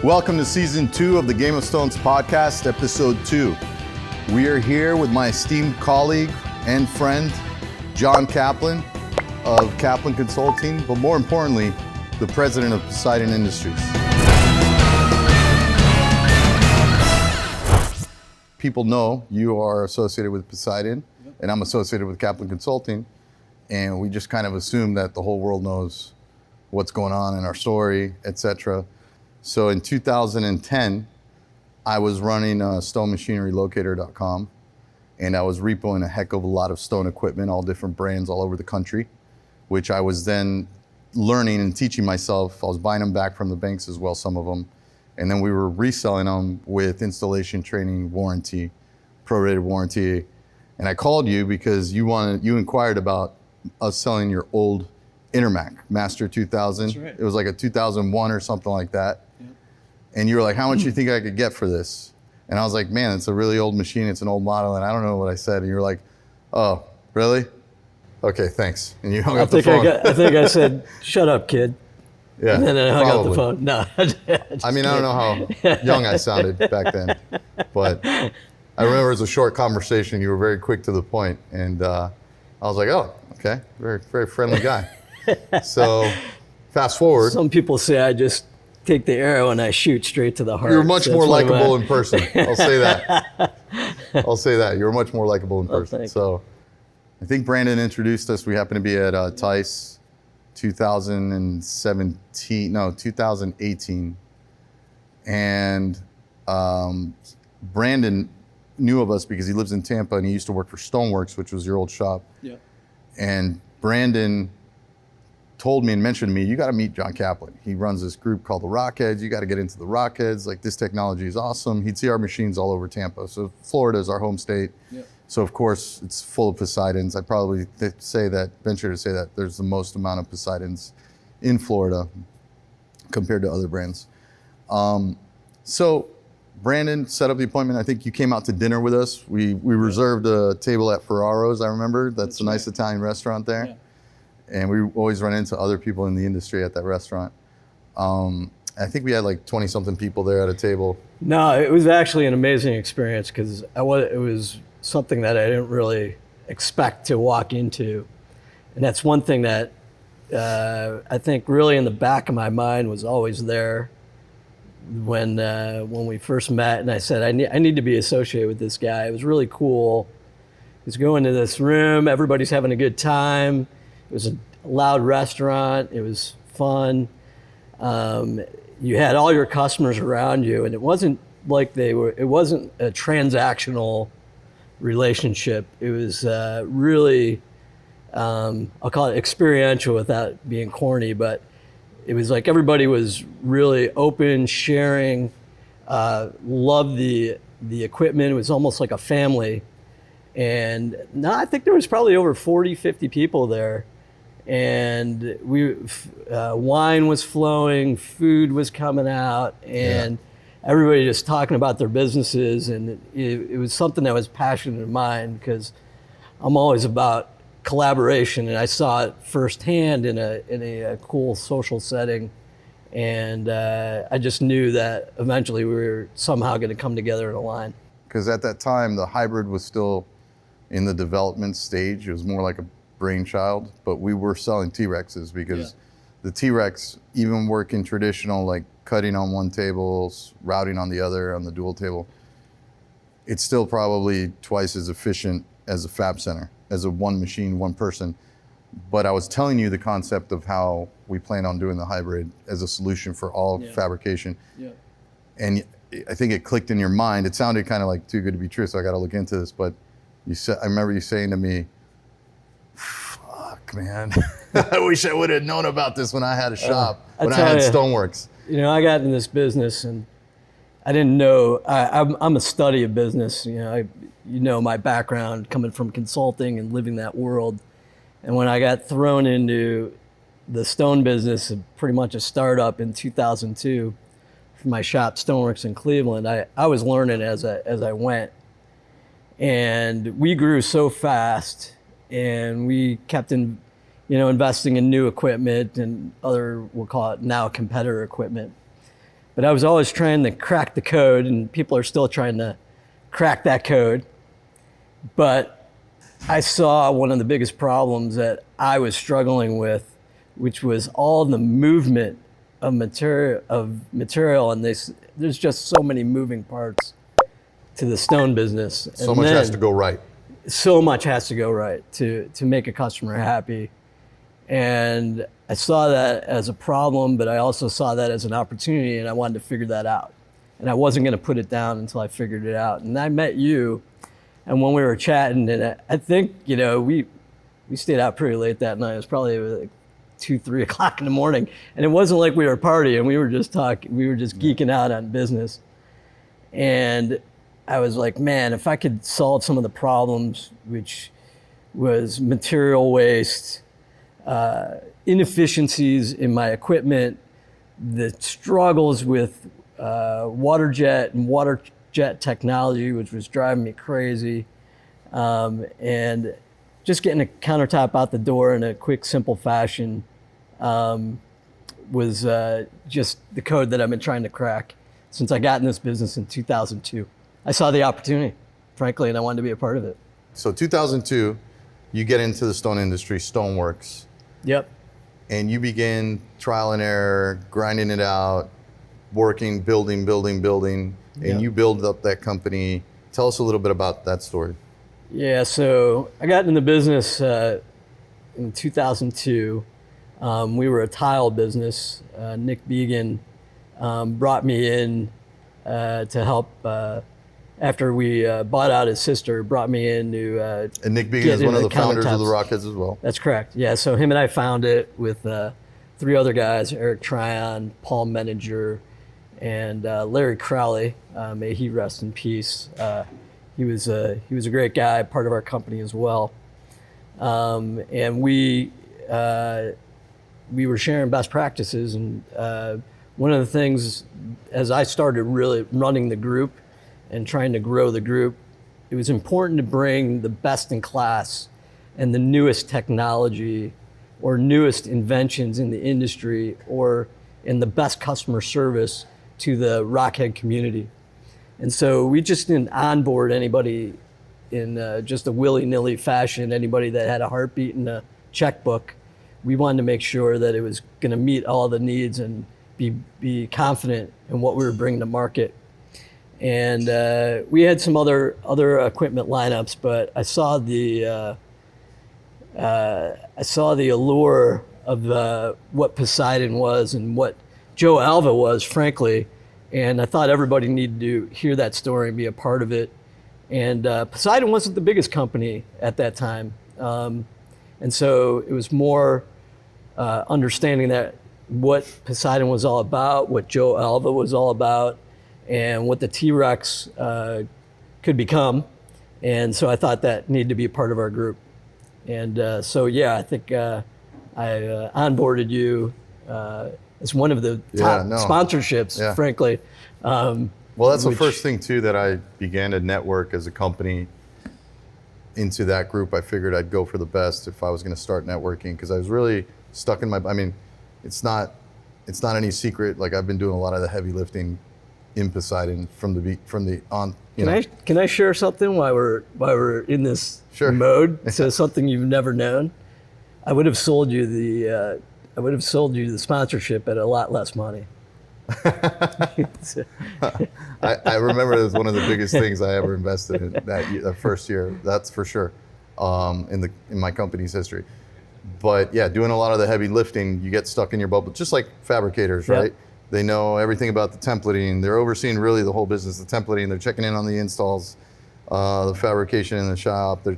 Welcome to season 2 of the Game of Stones podcast, episode 2. We are here with my esteemed colleague and friend, John Kaplan of Kaplan Consulting, but more importantly, the president of Poseidon Industries. People know you are associated with Poseidon, and I'm associated with Kaplan Consulting, and we just kind of assume that the whole world knows what's going on in our story, etc. So in 2010, I was running stonemachinerylocator.com, and I was repoing a heck of a lot of stone equipment, all different brands all over the country, which I was then learning and teaching myself. I was buying them back from the banks as well, some of them. And then we were reselling them with installation, training, warranty, prorated warranty. And I called you because you inquired about us selling your old Intermac Master 2000. That's right. It was like a 2001 or something like that. Yep. And you were like, how much do you think I could get for this? And I was like, man, it's a really old machine. It's an old model. And I don't know what I said. And you were like, oh, really? Okay, thanks. And you hung up the phone. I think I said, shut up, kid. Yeah, and then I hung probably. up the phone. No. I mean, I don't know how young I sounded back then, but I remember it was a short conversation. You were very quick to the point. And I was like, oh, okay, very, very friendly guy. So fast forward. Some people say I just take the arrow and I shoot straight to the heart. You're much more likable in person. I'll say that. I'll say that. You're much more likable in person. So I think Brandon introduced us. We happened to be at Tice 2018. And Brandon knew of us because he lives in Tampa and he used to work for Stoneworks, which was your old shop. Yeah. And Brandon told me and mentioned to me, you got to meet John Kaplan. He runs this group called the Rockheads. You got to get into the Rockheads. Like, this technology is awesome. He'd see our machines all over Tampa. So Florida is our home state. Yeah. So of course it's full of Poseidons. I probably venture to say that there's the most amount of Poseidons in Florida compared to other brands. So Brandon set up the appointment. I think you came out to dinner with us. We reserved a table at Ferraro's, I remember. That's a nice Italian restaurant there. Yeah. And we always run into other people in the industry at that restaurant. I think we had like 20 something people there at a table. No, it was actually an amazing experience because it was something that I didn't really expect to walk into. And that's one thing that I think really in the back of my mind was always there when we first met. And I said, I need to be associated with this guy. It was really cool. He's going to this room, everybody's having a good time. It was a loud restaurant. It was fun. You had all your customers around you, and it wasn't like it wasn't a transactional relationship. It was really, I'll call it experiential without being corny, but it was like everybody was really open, sharing, loved the equipment. It was almost like a family. And I think there was probably over 40, 50 people there. And wine was flowing, food was coming out, and everybody just talking about their businesses. And it was something that was passionate of mine because I'm always about collaboration, and I saw it firsthand in a cool social setting. And I just knew that eventually we were somehow going to come together in a line. Because at that time, the hybrid was still in the development stage. It was more like a brainchild, but we were selling T-Rexes because the T-Rex, even working traditional, like cutting on one table, routing on the other, on the dual table, it's still probably twice as efficient as a fab center, as a one machine, one person. But I was telling you the concept of how we plan on doing the hybrid as a solution for all fabrication. Yeah. And I think it clicked in your mind. It sounded kind of like too good to be true, so I got to look into this. But I remember you saying to me, fuck, man, I wish I would have known about this when I had a shop, when I had Stoneworks. You know, I got in this business and I didn't know, I'm a study of business. You know, my background coming from consulting and living that world. And when I got thrown into the stone business, pretty much a startup in 2002 from my shop, Stoneworks in Cleveland, I was learning as I went. And we grew so fast, and we kept investing in new equipment and other, we'll call it now competitor equipment. But I was always trying to crack the code, and people are still trying to crack that code. But I saw one of the biggest problems that I was struggling with, which was all the movement of material, and there's just so many moving parts to the stone business. So much has to go right. So much has to go right to make a customer happy. And I saw that as a problem, but I also saw that as an opportunity, and I wanted to figure that out. And I wasn't going to put it down until I figured it out. And I met you, and when we were chatting, and I think, we stayed out pretty late that night. It was probably like 2-3 o'clock in the morning, and it wasn't like we were partying. We were just talking. We were just geeking out on business. And I was like, man, if I could solve some of the problems, which was material waste, inefficiencies in my equipment, the struggles with water jet and water jet technology, which was driving me crazy, and just getting a countertop out the door in a quick, simple fashion was just the code that I've been trying to crack since I got in this business in 2002. I saw the opportunity, frankly, and I wanted to be a part of it. So 2002, you get into the stone industry, Stoneworks. Yep. And you begin trial and error, grinding it out, working, building, and Yep. you build up that company. Tell us a little bit about that story. Yeah, so I got in the business in 2002. We were a tile business. Nick Began brought me in to help after we bought out his sister, brought me in to And Nick Began is one of the founders of the Rockheads as well. That's correct. Yeah, so him and I found it with 3 other guys, Eric Tryon, Paul Meninger, and Larry Crowley. May he rest in peace. He was a great guy, part of our company as well. And we were sharing best practices. And one of the things, as I started really running the group and trying to grow the group, it was important to bring the best in class and the newest technology or newest inventions in the industry or in the best customer service to the Rockhead community. And so we just didn't onboard anybody in just a willy-nilly fashion, anybody that had a heartbeat and a checkbook. We wanted to make sure that it was going to meet all the needs and be confident in what we were bringing to market. And we had some other equipment lineups, but I saw the allure of what Poseidon was and what Joe Alva was, frankly. And I thought everybody needed to hear that story and be a part of it. And Poseidon wasn't the biggest company at that time. And so it was more understanding that what Poseidon was all about, what Joe Alva was all about, and what the T-Rex could become. And so I thought that needed to be a part of our group. And so, yeah, I think I onboarded you as one of the top sponsorships, frankly. Well, that's the first thing, too, that I began to network as a company into that group. I figured I'd go for the best if I was going to start networking because I was really stuck in it's not any secret. Like, I've been doing a lot of the heavy lifting in Poseidon from the on. Can I share something while we're in this mode? So something you've never known. I would have sold you the sponsorship at a lot less money. I remember it was one of the biggest things I ever invested in that first year. That's for sure, in my company's history. But yeah, doing a lot of the heavy lifting, you get stuck in your bubble, just like fabricators, right? Yep. They know everything about the templating. They're overseeing really the whole business, the templating. They're checking in on the installs, the fabrication in the shop. They're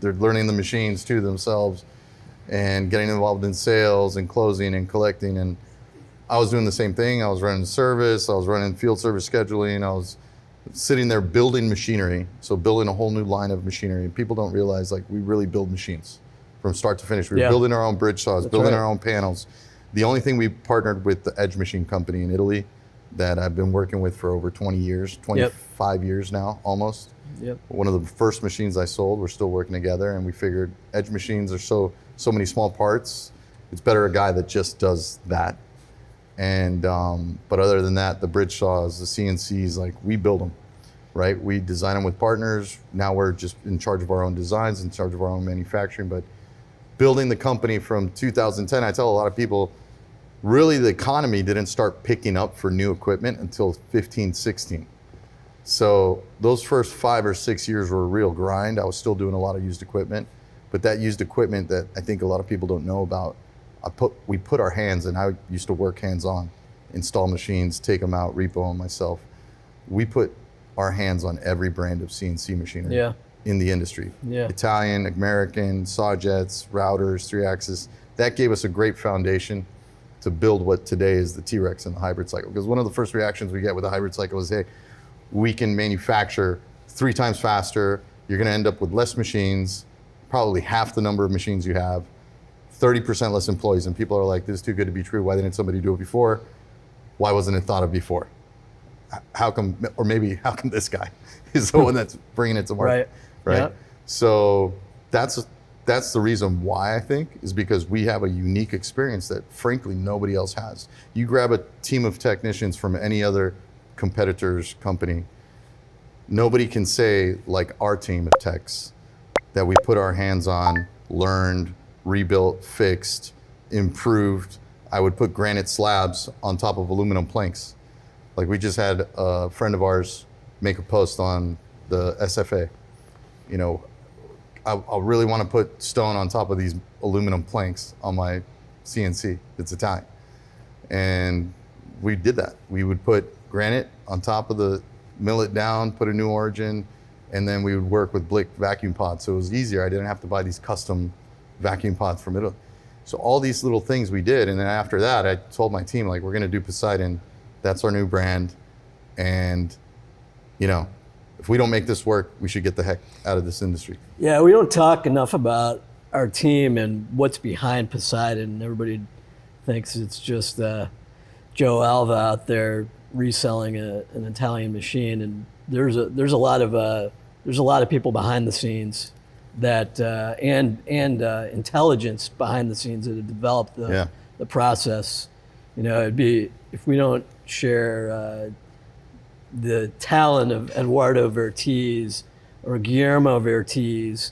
learning the machines too themselves, and getting involved in sales and closing and collecting. And I was doing the same thing. I was running service. I was running field service scheduling. I was sitting there building machinery, so building a whole new line of machinery. People don't realize, like, we really build machines from start to finish. We were building our own bridge saws, building our own panels. The only thing we partnered with the Edge Machine Company in Italy that I've been working with for over 20 years, 25 years now, almost. Yep. One of the first machines I sold, we're still working together, and we figured Edge machines are so many small parts. It's better a guy that just does that. And but other than that, the bridge saws, the CNCs, like we build them, right? We design them with partners. Now we're just in charge of our own designs, in charge of our own manufacturing. But building the company from 2010, I tell a lot of people, really the economy didn't start picking up for new equipment until 15, 16. So those first 5 or 6 years were a real grind. I was still doing a lot of used equipment, but that used equipment that I think a lot of people don't know about, we put our hands, and I used to work hands-on, install machines, take them out, repo them myself. We put our hands on every brand of CNC machinery in the industry. Italian, American, saw jets, routers, 3-axis. That gave us a great foundation to build what today is the T-Rex and the hybrid cycle. Because one of the first reactions we get with the hybrid cycle is, hey, we can manufacture 3 times faster. You're gonna end up with less machines, probably half the number of machines you have, 30% less employees. And people are like, this is too good to be true. Why didn't somebody do it before? Why wasn't it thought of before? How come, or maybe how come this guy is the one that's bringing it to market, right? Yeah. So that's the reason why, I think, is because we have a unique experience that frankly nobody else has. You grab a team of technicians from any other competitor's company, nobody can say like our team of techs that we put our hands on, learned, rebuilt, fixed, improved. I would put granite slabs on top of aluminum planks. Like we just had a friend of ours make a post on the SFA. You know, I really want to put stone on top of these aluminum planks on my CNC. It's Italian. And we did that. We would put granite on top of the, mill it down, put a new origin, and then we would work with Blick vacuum pods. So it was easier. I didn't have to buy these custom vacuum pods from Italy. So all these little things we did. And then after that, I told my team, like, we're going to do Poseidon. That's our new brand. And, you know, if we don't make this work, we should get the heck out of this industry. Yeah, we don't talk enough about our team and what's behind Poseidon. Everybody thinks it's just Joe Alva out there reselling an Italian machine, and there's a lot of people behind the scenes that and intelligence behind the scenes that have developed the process. You know, it'd be, if we don't share the talent of Eduardo Vertiz or Guillermo Vertiz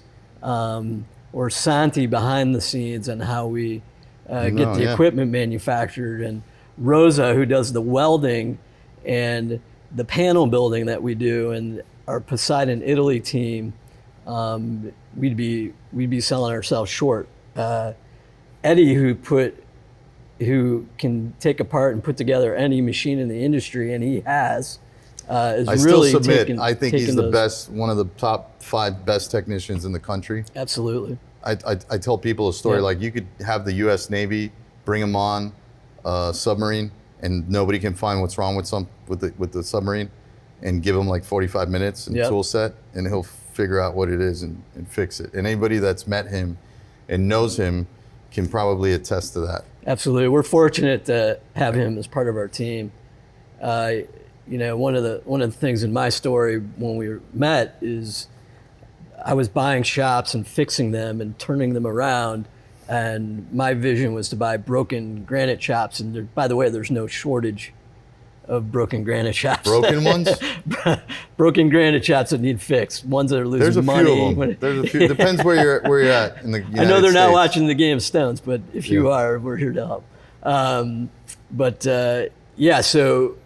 or Santi behind the scenes and how we get the equipment manufactured, and Rosa, who does the welding and the panel building that we do, and our Poseidon Italy team, we'd be selling ourselves short. Eddie, who can take apart and put together any machine in the industry, and he has, is I really still submit, taking, I think he's the best, one of the top 5 best technicians in the country. Absolutely. I tell people a story, like you could have the US Navy bring him on a submarine and nobody can find what's wrong with the submarine, and give him like 45 minutes and tool set, and he'll figure out what it is and fix it. And anybody that's met him and knows him can probably attest to that. Absolutely. We're fortunate to have him as part of our team. You know, one of the things in my story when we met is I was buying shops and fixing them and turning them around, and my vision was to buy broken granite shops. And there, by the way, there's no shortage of broken granite shops. Broken ones? Broken granite shops that need fixed. Ones that are losing There's a money. few of them. There's a few. Depends where you're at in the United States. I know they're not watching the Game of Stones, but if you are, we're here to help. So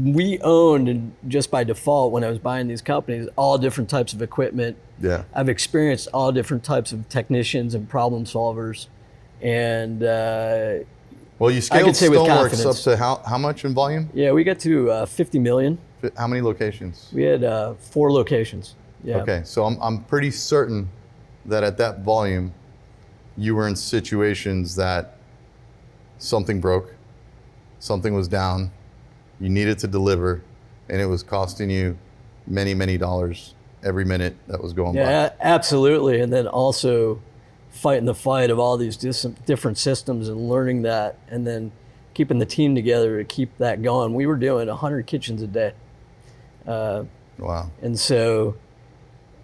we owned, and just by default, when I was buying these companies, all different types of equipment. Yeah. I've experienced all different types of technicians and problem solvers, and well, you scaled Stoneworks up to how much in volume? Yeah, we got to 50 million. How many locations? We had 4 locations. Yeah. Okay, so I'm pretty certain that at that volume, you were in situations that something broke, something was down, you needed to deliver, and it was costing you many, many dollars every minute that was going by. Yeah, absolutely. And then also fighting the fight of all these different systems and learning that, and then keeping the team together to keep that going. We were doing 100 kitchens a day. Wow. And so,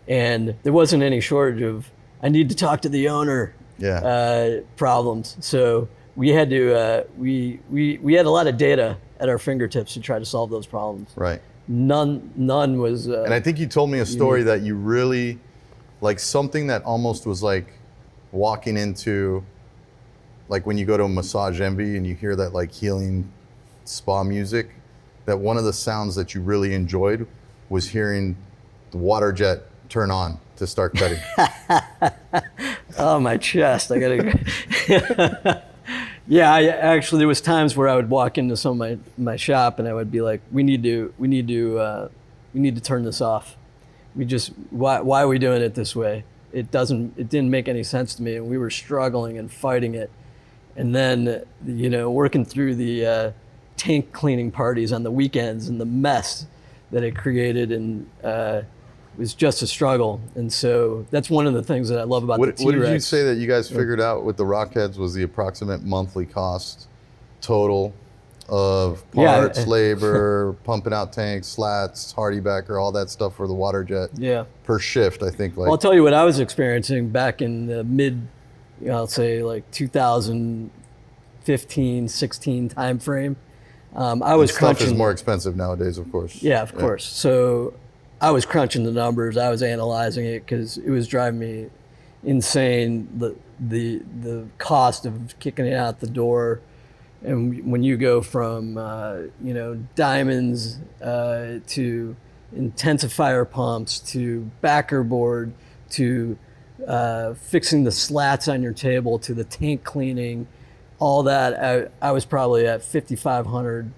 and there wasn't any shortage of, I need to talk to the owner problems. So we had to we had a lot of data at our fingertips to try to solve those problems. Right. None was. And I think you told me a story that you really, like something that almost was like walking into, like when you go to a Massage Envy and you hear that like healing spa music, that one of the sounds that you really enjoyed was hearing the water jet turn on to start cutting. Oh, my chest! I gotta. Yeah, actually, there was times where I would walk into some of my shop and I would be like, "We need to turn this off. Why are we doing it this way? It didn't make any sense to me, and we were struggling and fighting it. And then, working through the tank cleaning parties on the weekends and the mess that it created, and it was just a struggle. And so that's one of the things that I love about the T-Rex. What did you say that you guys figured out with the Rockheads was the approximate monthly cost total of parts, labor, pumping out tanks, slats, hardy backer, all that stuff for the water jet per shift, I think. Well, I'll tell you what I was experiencing back in the I'll say like 2015, 16 time frame. I was crunching. Stuff is more expensive nowadays, of course. Yeah, of course. So I was crunching the numbers. I was analyzing it because it was driving me insane. The cost of kicking it out the door, and when you go from diamonds to intensifier pumps to backer board to fixing the slats on your table to the tank cleaning, all that, I was probably at $5,500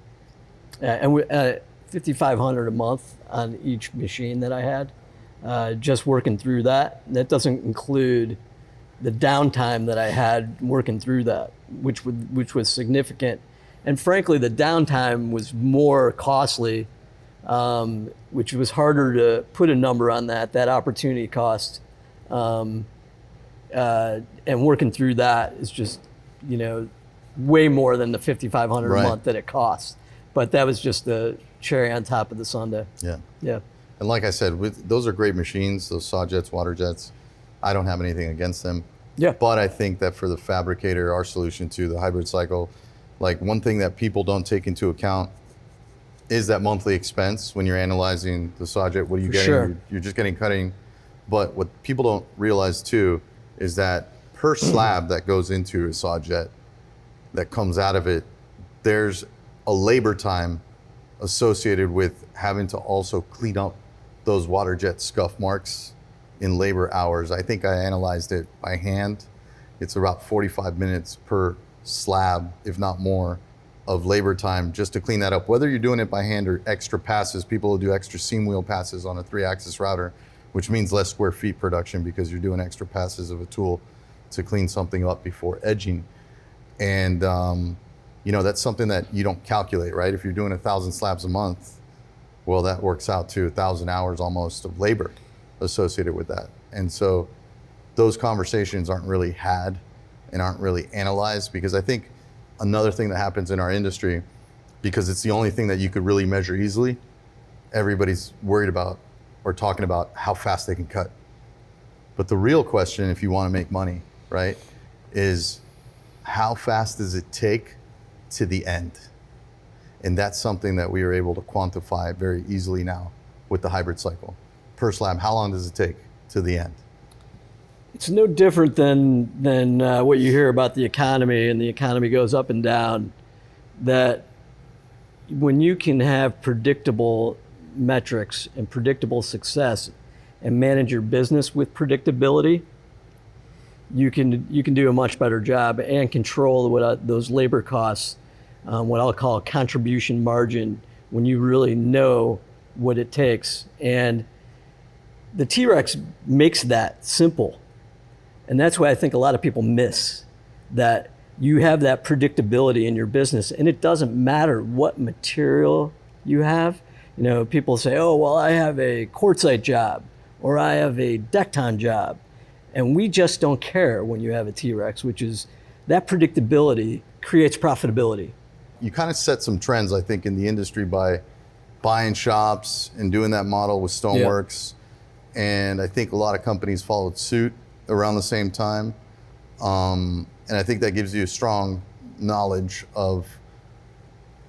$5,500 a month on each machine that I had, just working through that. That doesn't include the downtime that I had working through that, which was significant. And frankly, the downtime was more costly, which was harder to put a number on that opportunity cost. And working through that is just, way more than the $5,500 a month that it costs. But that was just the cherry on top of the sundae. Yeah. Yeah. And like I said, those are great machines, those saw jets, water jets. I don't have anything against them. Yeah. But I think that for the fabricator, our solution to the hybrid cycle, like one thing that people don't take into account is that monthly expense when you're analyzing the saw jet. What are you getting? Sure. You're just getting cutting. But what people don't realize too is that per slab that goes into a saw jet, that comes out of it, there's a labor time associated with having to also clean up those water jet scuff marks in labor hours. I think I analyzed it by hand. It's about 45 minutes per slab, if not more, of labor time just to clean that up. Whether you're doing it by hand or extra passes, people will do extra seam wheel passes on a 3-axis router, which means less square feet production because you're doing extra passes of a tool to clean something up before edging. And that's something that you don't calculate, right? If you're doing 1,000 slabs a month, well, that works out to 1,000 hours almost of labor associated with that. And so those conversations aren't really had and aren't really analyzed, because I think another thing that happens in our industry, because it's the only thing that you could really measure easily, everybody's worried about or talking about how fast they can cut. But the real question, if you want to make money, right, is how fast does it take to the end? And that's something that we are able to quantify very easily now with the hybrid cycle. Per slab, how long does it take to the end? It's no different than what you hear about the economy, and the economy goes up and down. That when you can have predictable metrics and predictable success and manage your business with predictability, you can do a much better job and control those labor costs, what I'll call contribution margin, when you really know what it takes. And the T-Rex makes that simple. And that's why I think a lot of people miss that. You have that predictability in your business, and it doesn't matter what material you have. People say, oh, well, I have a quartzite job or I have a Decton job. And we just don't care when you have a T-Rex, which is that predictability creates profitability. You kind of set some trends, I think, in the industry by buying shops and doing that model with Stoneworks. Yeah. And I think a lot of companies followed suit around the same time. And I think that gives you a strong knowledge of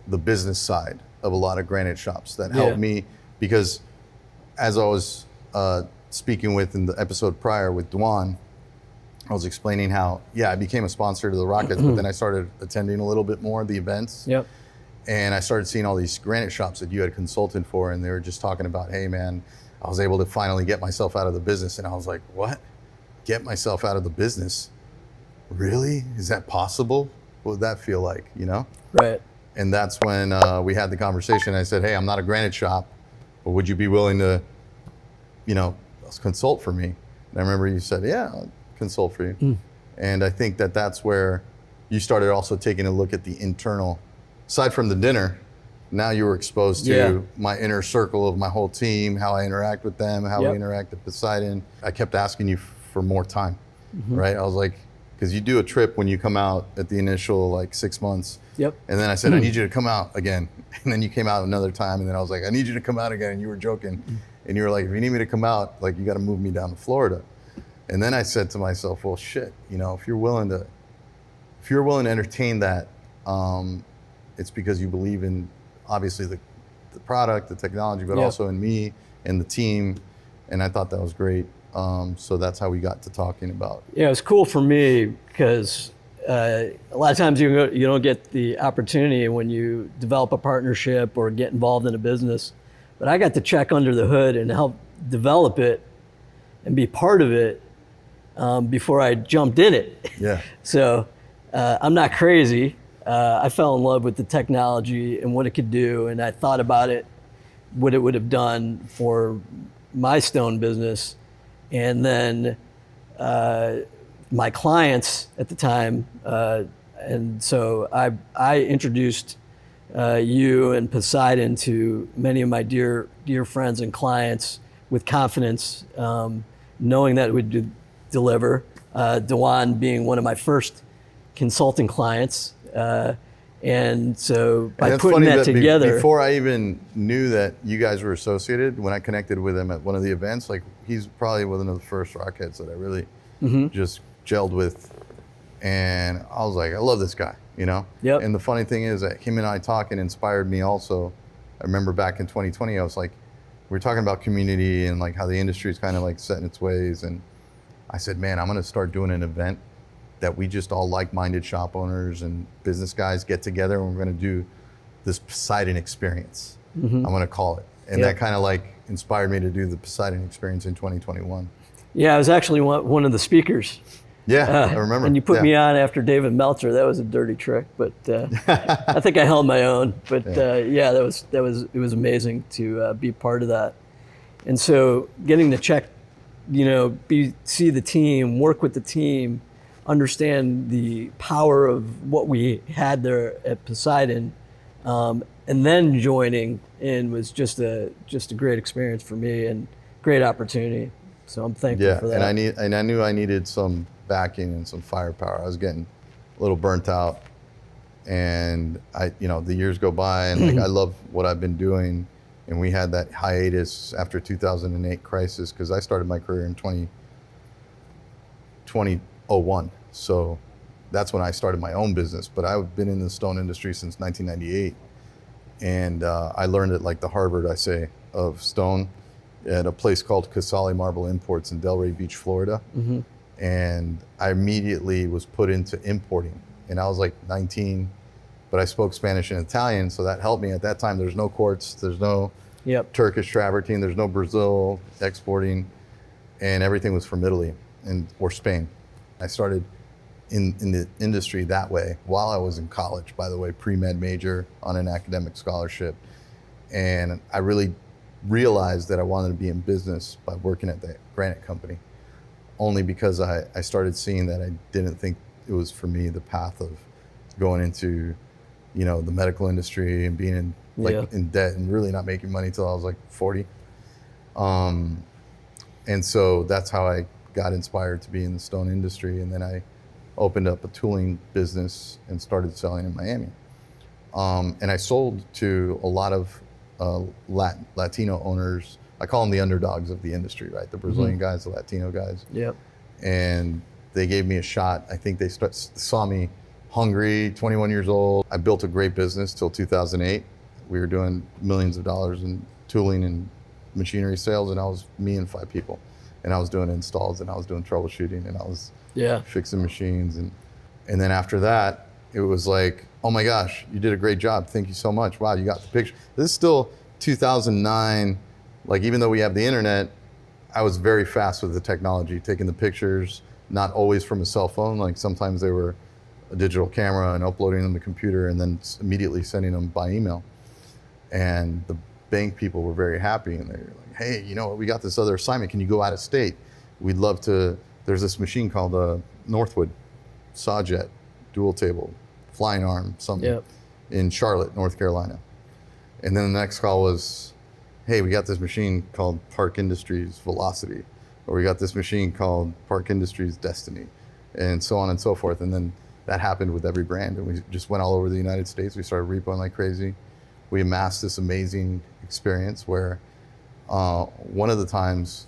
the business side of a lot of granite shops that helped me, because as I was speaking with in the episode prior with Dwan, I was explaining how, I became a sponsor to the Rockets, but then I started attending a little bit more of the events. Yep. And I started seeing all these granite shops that you had consulted for, and they were just talking about, hey man, I was able to finally get myself out of the business. And I was like, what? Get myself out of the business? Really? Is that possible? What would that feel like, you know? Right. And that's when we had the conversation. I said, hey, I'm not a granite shop, but would you be willing to, consult for me? And I remember you said, yeah, I'll consult for you. And I think that that's where you started also taking a look at the internal, aside from the dinner, now you were exposed to my inner circle of my whole team, how I interact with them, how we interact at Poseidon. I kept asking you for more time, right? I was like, because you do a trip when you come out at the initial 6 months. Yep. And then I said, I need you to come out again. And then you came out another time. And then I was like, I need you to come out again. And you were joking. And you were like, if you need me to come out, you got to move me down to Florida. And then I said to myself, well, shit, if you're willing to entertain that, it's because you believe in, obviously, the product, the technology, but also in me and the team. And I thought that was great. So that's how we got to talking about. Yeah, it's cool for me because a lot of times you don't get the opportunity when you develop a partnership or get involved in a business. But I got to check under the hood and help develop it and be part of it before I jumped in it. Yeah. So I'm not crazy. I fell in love with the technology and what it could do, and I thought about it, what it would have done for my stone business. And then my clients at the time, and so I introduced you and Poseidon to many of my dear friends and clients with confidence, knowing that it would deliver. Dewan being one of my first consulting clients. And so by putting that together. Before I even knew that you guys were associated, when I connected with him at one of the events, he's probably one of the first Rockheads that I really just gelled with. And I was like, I love this guy, Yep. And the funny thing is that him and I talking inspired me also. I remember back in 2020, I was like, we were talking about community and how the industry is kind of set in its ways. And I said, man, I'm going to start doing an event that we just all like-minded shop owners and business guys get together, and we're going to do this Poseidon experience. I'm going to call it. And that kind of inspired me to do the Poseidon experience in 2021. Yeah, I was actually one of the speakers. Yeah, I remember. And you put me on after David Meltzer. That was a dirty trick, but I think I held my own. But it was amazing to be part of that. And so getting to check, see the team, work with the team, understand the power of what we had there at Poseidon, and then joining in was just a great experience for me and great opportunity. So I'm thankful for that. And I knew I needed some backing and some firepower. I was getting a little burnt out, and the years go by, and I love what I've been doing. And we had that hiatus after 2008 crisis, because I started my career in 2001. So that's when I started my own business. But I've been in the stone industry since 1998. And I learned at the Harvard, I say, of stone at a place called Casale Marble Imports in Delray Beach, Florida. And I immediately was put into importing. And I was 19, but I spoke Spanish and Italian, so that helped me. At that time, there's no quartz, there's no Turkish travertine, there's no Brazil exporting, and everything was from Italy or Spain. I started in the industry that way while I was in college, by the way, pre-med major on an academic scholarship. And I really realized that I wanted to be in business by working at the granite company, only because I started seeing that I didn't think it was for me, the path of going into, the medical industry and being in debt and really not making money till I was 40. And so that's how I got inspired to be in the stone industry. And then I opened up a tooling business and started selling in Miami. And I sold to a lot of Latino owners. I call them the underdogs of the industry, right? The Brazilian guys, the Latino guys. Yep. And they gave me a shot. I think they saw me hungry, 21 years old. I built a great business till 2008. We were doing millions of dollars in tooling and machinery sales, and I was me and 5 people. And I was doing installs, and I was doing troubleshooting, and I was fixing machines. And then after that, it was like, oh my gosh, you did a great job. Thank you so much. Wow, you got the picture. This is still 2009. Like, even though we have the internet, I was very fast with the technology, taking the pictures, not always from a cell phone. Like, sometimes they were a digital camera and uploading them to the computer and then immediately sending them by email. And the bank people were very happy, and they're like, hey, you know what, we got this other assignment. Can you go out of state? We'd love to. There's this machine called Northwood Sawjet, dual table, flying arm, something in Charlotte, North Carolina. And then the next call was, hey, we got this machine called Park Industries Velocity, or we got this machine called Park Industries Destiny, and so on and so forth. And then that happened with every brand, and we just went all over the United States. We started repoing like crazy. We amassed this amazing experience where one of the times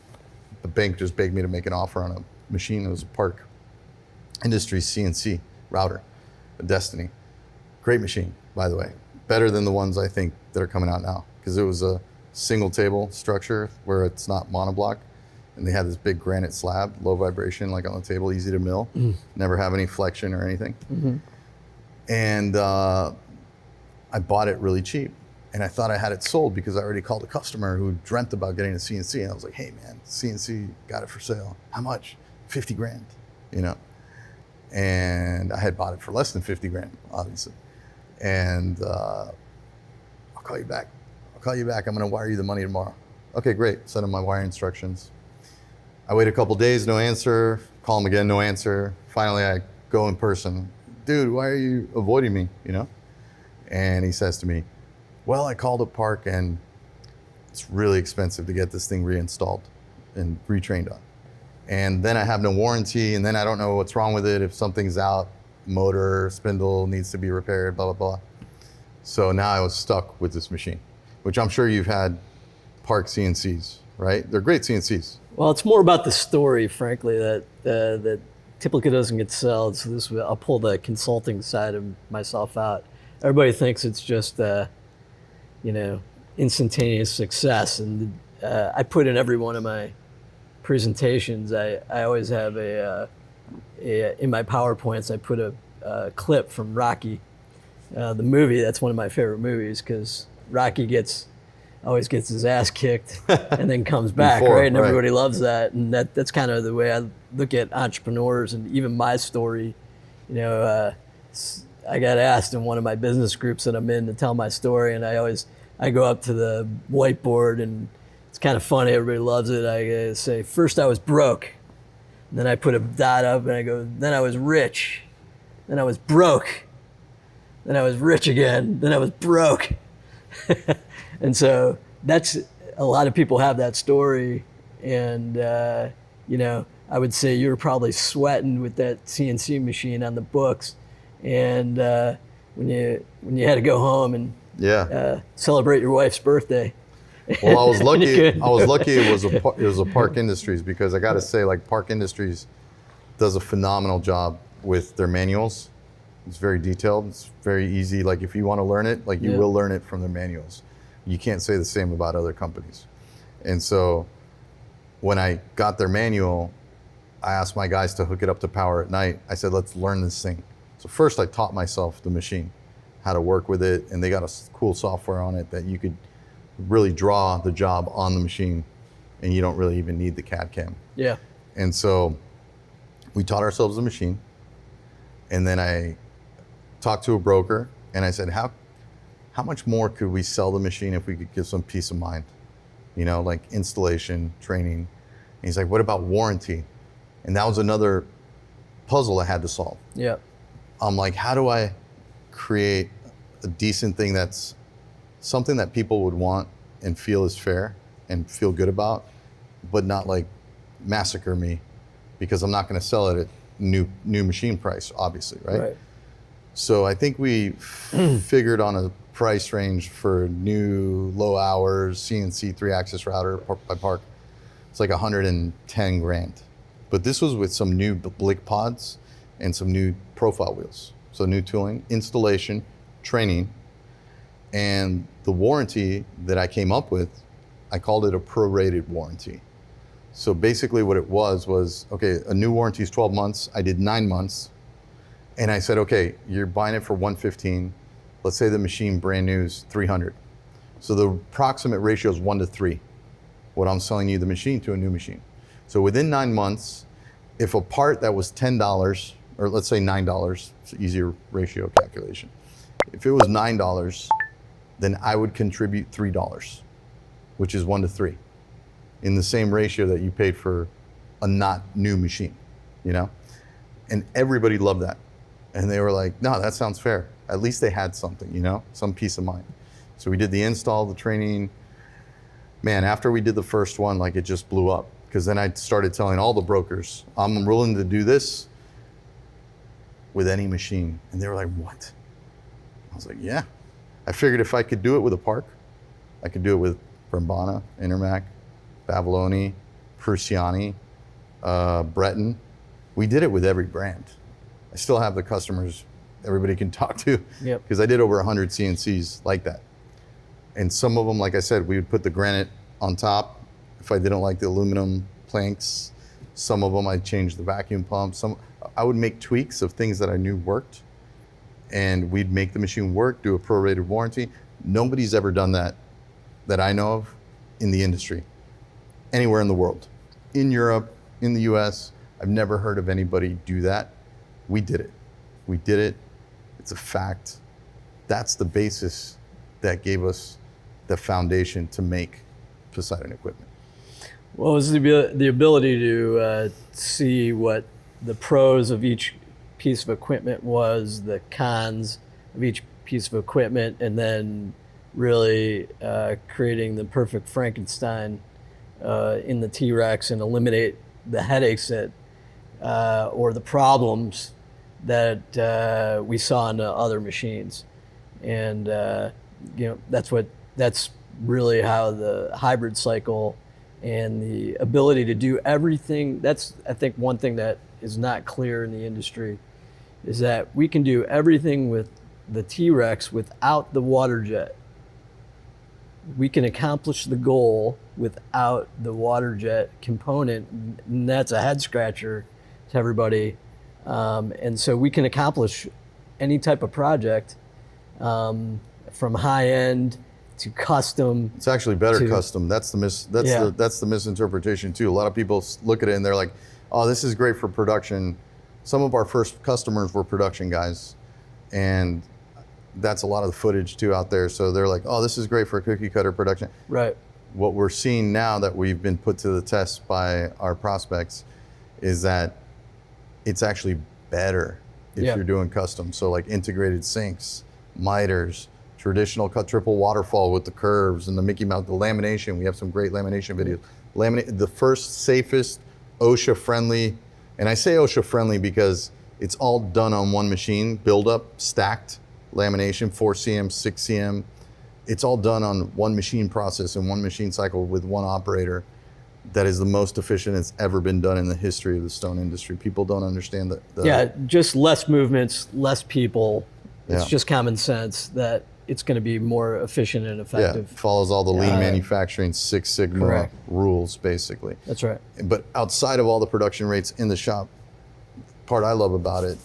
the bank just begged me to make an offer on a machine. It was a Park Industries CNC router, a Destiny. Great machine, by the way. Better than the ones I think that are coming out now, because it was a single table structure where it's not monoblock. And they had this big granite slab, low vibration, like on the table, easy to mill, never have any flexion or anything. And I bought it really cheap. And I thought I had it sold because I already called a customer who dreamt about getting a CNC. And I was like, hey man, CNC, got it for sale. How much? 50 grand, you know? And I had bought it for less than 50 grand, obviously. And I'll call you back. I'll call you back. I'm gonna wire you the money tomorrow. Okay, great. Send him my wire instructions. I wait a couple days, no answer. Call him again, no answer. Finally, I go in person. Dude, why are you avoiding me, you know? And he says to me, well, I called up Park and it's really expensive to get this thing reinstalled and retrained on. And then I have no warranty, and then I don't know what's wrong with it. If something's out, motor, spindle needs to be repaired, blah, blah, blah. So now I was stuck with this machine, which I'm sure you've had Park CNCs, right? They're great CNCs. Well, it's more about the story, frankly, that typically doesn't get sold. So this, I'll pull the consulting side of myself out. Everybody thinks it's just, instantaneous success. And I put in every one of my presentations, I always have in my PowerPoints, I put a clip from Rocky, the movie. That's one of my favorite movies because Rocky always gets his ass kicked and then comes back, right? And everybody loves that. And that's kind of the way I look at entrepreneurs and even my story. I got asked in one of my business groups that I'm in to tell my story, and I go up to the whiteboard, and it's kind of funny. Everybody loves it. I say, first I was broke. And then I put a dot up, and I go, then I was rich. Then I was broke. Then I was rich again. Then I was broke. And so that's, a lot of people have that story. And, I would say you were probably sweating with that CNC machine on the books. And when you had to go home and celebrate your wife's birthday. Well, I was lucky. I was lucky it was a Park Industries, because I got to say, like, Park Industries does a phenomenal job with their manuals. It's very detailed. It's very easy. Like, if you want to learn it, like, you will learn it from their manuals. You can't say the same about other companies. And so when I got their manual, I asked my guys to hook it up to power at night. I said, let's learn this thing. So first I taught myself the machine, how to work with it. And they got a cool software on it that you could really draw the job on the machine, and you don't really even need the CAD CAM. Yeah. And so we taught ourselves the machine. And then I talked to a broker, and I said, how much more could we sell the machine if we could give some peace of mind? Like installation, training. And he's like, what about warranty? And that was another puzzle I had to solve. Yeah. I'm like, how do I create a decent thing that's something that people would want and feel is fair and feel good about, but not like massacre me, because I'm not going to sell it at new machine price, obviously, right? So I think we figured on a price range for new low hours CNC 3-axis router by Park. It's like 110 grand. But this was with some new blick pods and some new profile wheels. so new tooling, installation, training, and the warranty that I came up with, I called it a prorated warranty. So basically what it was, okay, a new warranty is 12 months. I did 9 months. And I said, okay, you're buying it for 115. Let's say the machine brand new is 300. So the approximate ratio is 1 to 3, what I'm selling you the machine to a new machine. So within 9 months, if a part that was $10, or let's say $9, it's an easier ratio calculation. If it was $9, then I would contribute $3, which is 1 to 3, in the same ratio that you paid for a not new machine, you know? And everybody loved that. And they were like, no, that sounds fair. At least they had something, you know, some peace of mind. So we did the install, the training. Man, after we did the first one, like it just blew up. Because then I started telling all the brokers, I'm willing to do this with any machine. And they were like, what? I was like, yeah. I figured if I could do it with a Park, I could do it with Brembana, Intermac, Bavoloni, Prusiani, Breton. We did it with every brand. I still have the customers everybody can talk to, because I did over 100 CNCs like that. And some of them, like I said, we would put the granite on top if I didn't like the aluminum planks. Some of them I'd change the vacuum pump. I would make tweaks of things that I knew worked, and we'd make the machine work, do a prorated warranty. Nobody's ever done that I know of in the industry, anywhere in the world. In Europe, in the US, I've never heard of anybody do that. We did it. We did it. It's a fact. That's the basis that gave us the foundation to make Poseidon equipment. Well, it was the ability to see what the pros of each piece of equipment was, the cons of each piece of equipment, and then really creating the perfect Frankenstein in the T-Rex and eliminate the headaches that or the problems that we saw in the other machines. And that's really how the hybrid cycle and the ability to do everything, that's, I think, one thing that is not clear in the industry, is that we can do everything with the T-Rex without the water jet. We can accomplish the goal without the water jet component, and that's a head scratcher to everybody. And so we can accomplish any type of project, from high end to custom. It's actually better custom. That's the misinterpretation too. A lot of people look at it and they're like, "Oh, this is great for production." Some of our first customers were production guys, and that's a lot of the footage too out there. So they're like, "Oh, this is great for cookie cutter production." Right. What we're seeing now that we've been put to the test by our prospects is that it's actually better if you're doing custom. So like integrated sinks, miters, traditional cut triple waterfall with the curves and the Mickey Mouse, the lamination. We have some great lamination videos. The first safest OSHA friendly, and I say OSHA friendly because it's all done on one machine, build up, stacked lamination, 4cm, 6cm. It's all done on one machine process and one machine cycle with one operator. That is the most efficient it's ever been done in the history of the stone industry. People don't understand that. Just less movements, less people. It's just common sense that it's going to be more efficient and effective. Yeah, follows all the lean manufacturing Six Sigma rules, basically. That's right. But outside of all the production rates in the shop, part I love about it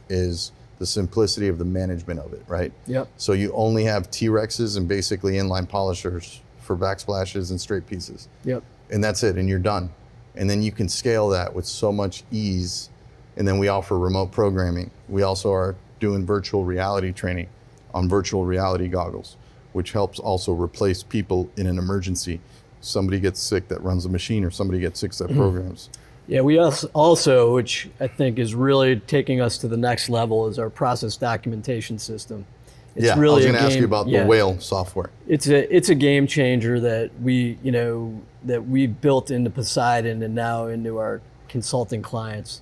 is the simplicity of the management of it, right? Yep. So you only have T-Rexes and basically inline polishers for backsplashes and straight pieces. Yep. And that's it, and you're done. And then you can scale that with so much ease. And then we offer remote programming. We also are doing virtual reality training on virtual reality goggles, which helps also replace people in an emergency. Somebody gets sick that runs a machine, or somebody gets sick that programs. Yeah, we also, which I think is really taking us to the next level, is our process documentation system. It's really I was going to ask you about the Whale software. It's a game changer that we built into Poseidon and now into our consulting clients,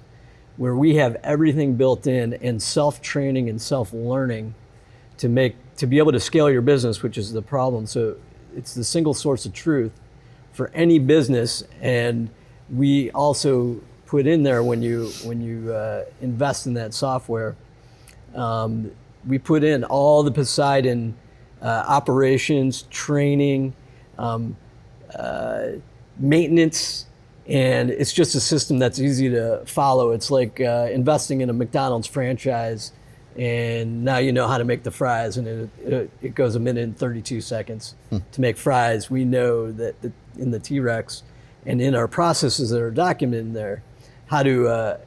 where we have everything built in and self-training and self-learning to be able to scale your business, which is the problem. So it's the single source of truth for any business. And we also put in there, when you invest in that software, We put in all the Poseidon operations, training, maintenance, and it's just a system that's easy to follow. It's like investing in a McDonald's franchise, and now you know how to make the fries, and it goes a minute and 32 seconds to make fries. We know that in the T-Rex and in our processes that are documented there, how to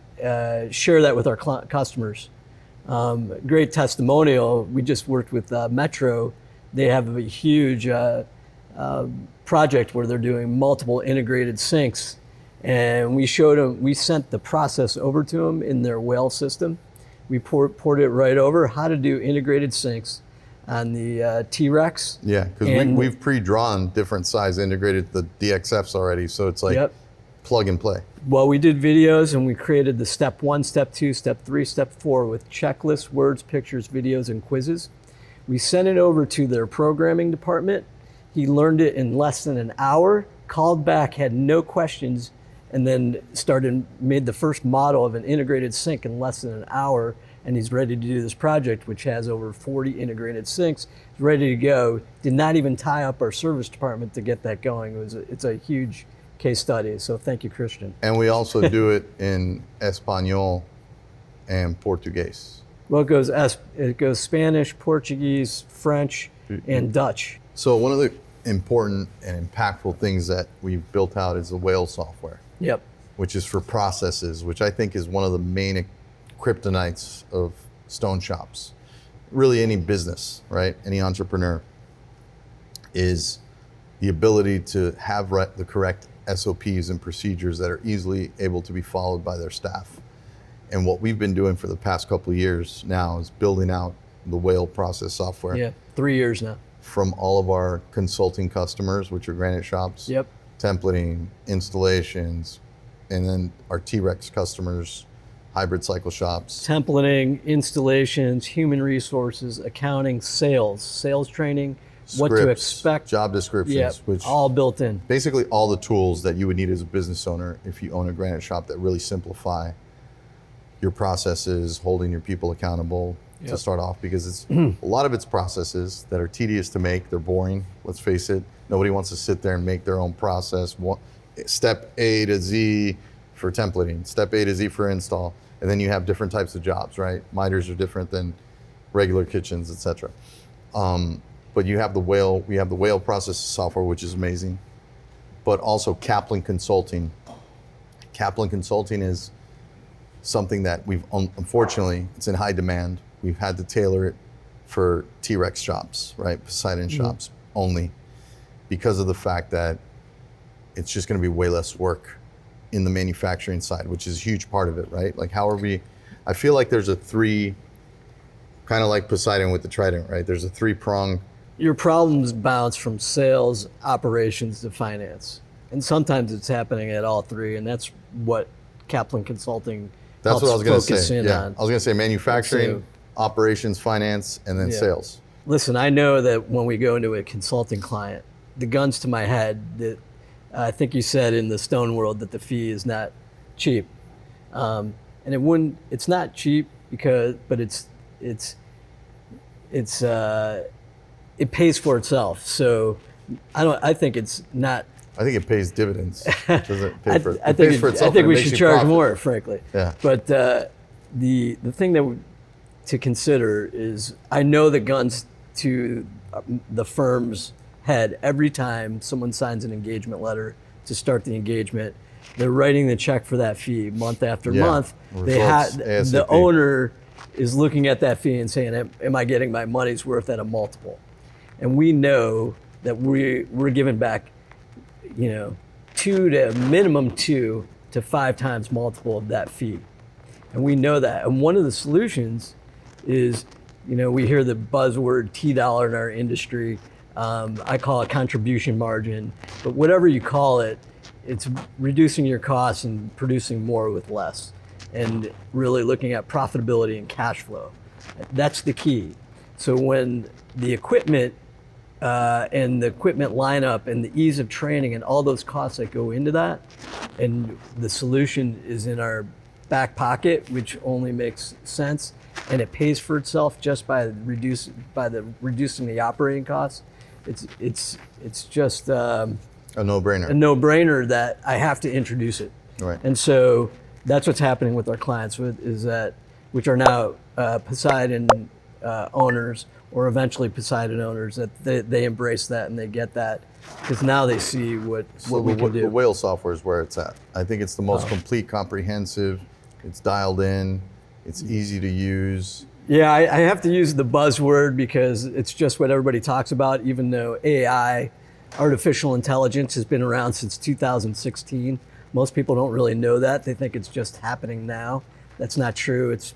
share that with our customers. Great testimonial. We just worked with Metro. They have a huge project where they're doing multiple integrated sinks, and we showed them. We sent the process over to them in their whale system. We poured it right over how to do integrated sinks on the T-Rex. Yeah, because we've pre-drawn different size integrated the DXFs already, so it's like plug and play. Well, we did videos and we created the step 1, step 2, step 3, step 4 with checklists, words, pictures, videos, and quizzes. We sent it over to their programming department. He learned it in less than an hour, called back, had no questions, and then made the first model of an integrated sink in less than an hour. And he's ready to do this project, which has over 40 integrated sinks. He's ready to go. Did not even tie up our service department to get that going. It's a huge case study. So thank you, Christian. And we also do it in Espanol and Portuguese. Well, it goes Spanish, Portuguese, French, and Dutch. So one of the important and impactful things that we've built out is the whale software. Yep. Which is for processes, which I think is one of the main kryptonites of stone shops. Really any business, right? Any entrepreneur is the ability to have the correct SOPs and procedures that are easily able to be followed by their staff. And what we've been doing for the past couple of years now is building out the whale process software. Yeah, 3 years now. From all of our consulting customers, which are granite shops, Yep. templating, installations, and then our T-Rex customers, hybrid cycle shops. Templating, installations, human resources, accounting, sales training, what to Scripts, expect. job descriptions, Yeah, which all built in. basically all the tools that you would need as a business owner if you own a granite shop that really simplify your processes, holding your people accountable to start off, because it's a lot of it's processes that are tedious to make. They're boring, let's face it. Nobody wants to sit there and make their own process. Step A to Z for templating, step A to Z for install, and then you have different types of jobs, right? Miters are different than regular kitchens, etc. But we have the whale process software, which is amazing, but also Kaplan Consulting. Kaplan Consulting is something that unfortunately, it's in high demand. We've had to tailor it for T-Rex shops, right? Poseidon shops only, because of the fact that it's just going to be way less work in the manufacturing side, which is a huge part of it, right? Like I feel like there's kind of like Poseidon with the trident, right? There's a 3-prong. Your problems bounce from sales, operations to finance. And sometimes it's happening at all three, and that's what Kaplan Consulting That's helps what I was going to focus say. in Yeah, on. I was going to say manufacturing, So- operations, finance, and then sales. Listen, I know that when we go into a consulting client, the guns to my head that I think you said in the stone world that the fee is not cheap, and it's not cheap but it pays for itself. So I think it's not. I think it pays dividends. It doesn't pay for, I it think pays for itself. I think and it we makes should you charge profit. more, frankly. Yeah. But the thing to consider is, I know the guns to the firm's head every time someone signs an engagement letter to start the engagement. They're writing the check for that fee month after month. Results, The ASAP. owner is looking at that fee and saying, "Am I getting my money's worth at a multiple?" And we know that we're giving back, 2 to 5 times multiple of that fee. And we know that. And one of the solutions is, we hear the buzzword $T in our industry. I call it contribution margin, but whatever you call it, it's reducing your costs and producing more with less, and really looking at profitability and cash flow. That's the key. So when the equipment and the equipment lineup and the ease of training and all those costs that go into that, and the solution is in our back pocket, which only makes sense, and it pays for itself just by reducing the operating costs, it's just A no-brainer. a no-brainer that I have to introduce it. Right. And so that's what's happening with our clients, which are now Poseidon owners, or eventually Poseidon owners, that they embrace that and they get that, because now they see what we can The do. whale software is where it's at. I think it's the most complete, comprehensive. It's dialed in. It's easy to use. Yeah, I have to use the buzzword because it's just what everybody talks about, even though AI, artificial intelligence, has been around since 2016. Most people don't really know that. They think it's just happening now. That's not true. It's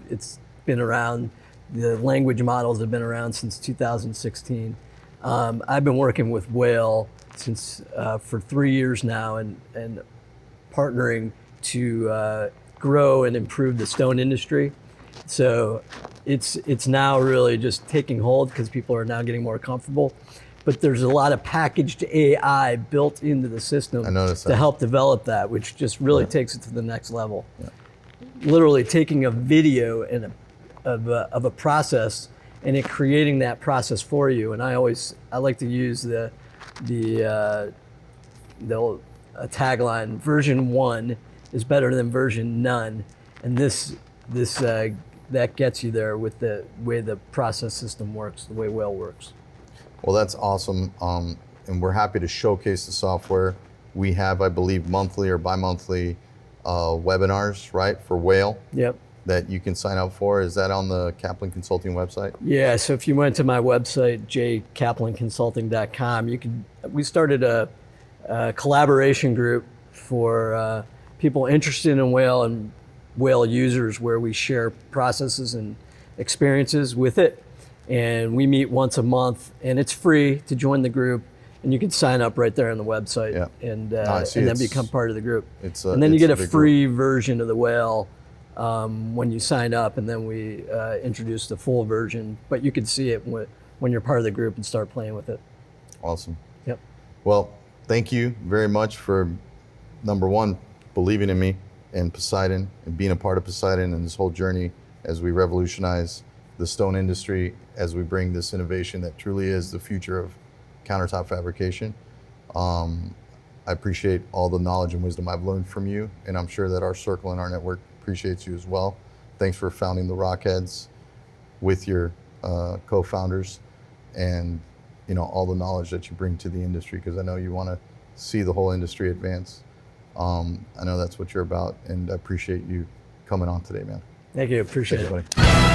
been around. The language models have been around since 2016. I've been working with Whale for 3 years now, and partnering to grow and improve the stone industry. So it's now really just taking hold because people are now getting more comfortable. But there's a lot of packaged AI built into the system I noticed to that. help develop that, which just really takes it to the next level. Yeah. Literally taking a video of a process and it creating that process for you. And I like to use the tagline: version 1 is better than version none. And that gets you there with the way the process system works, the way Whale works. Well, that's awesome. And we're happy to showcase the software. We have, I believe, monthly or bi-monthly webinars, right, for Whale Yep. that you can sign up for. Is that on the Kaplan Consulting website? Yeah, so if you went to my website, jkaplanconsulting.com, we started a collaboration group for people interested in Whale and Whale users, where we share processes and experiences with it. And we meet once a month, and it's free to join the group. And you can sign up right there on the website, Yeah. and I see. then It's- become part of the group. and then you get a big free version of the Whale when you sign up, and then we introduce the full version. But you can see it when you're part of the group and start playing with it. Awesome. Yep. Well, thank you very much for, number one, believing in me and Poseidon and being a part of Poseidon and this whole journey as we revolutionize the stone industry, as we bring this innovation that truly is the future of countertop fabrication. I appreciate all the knowledge and wisdom I've learned from you, and I'm sure that our circle and our network appreciates you as well. Thanks for founding the Rockheads with your co-founders, and all the knowledge that you bring to the industry, because I know you want to see the whole industry advance. I know that's what you're about, and I appreciate you coming on today, man. Thank you. Appreciate Thank you, it. buddy.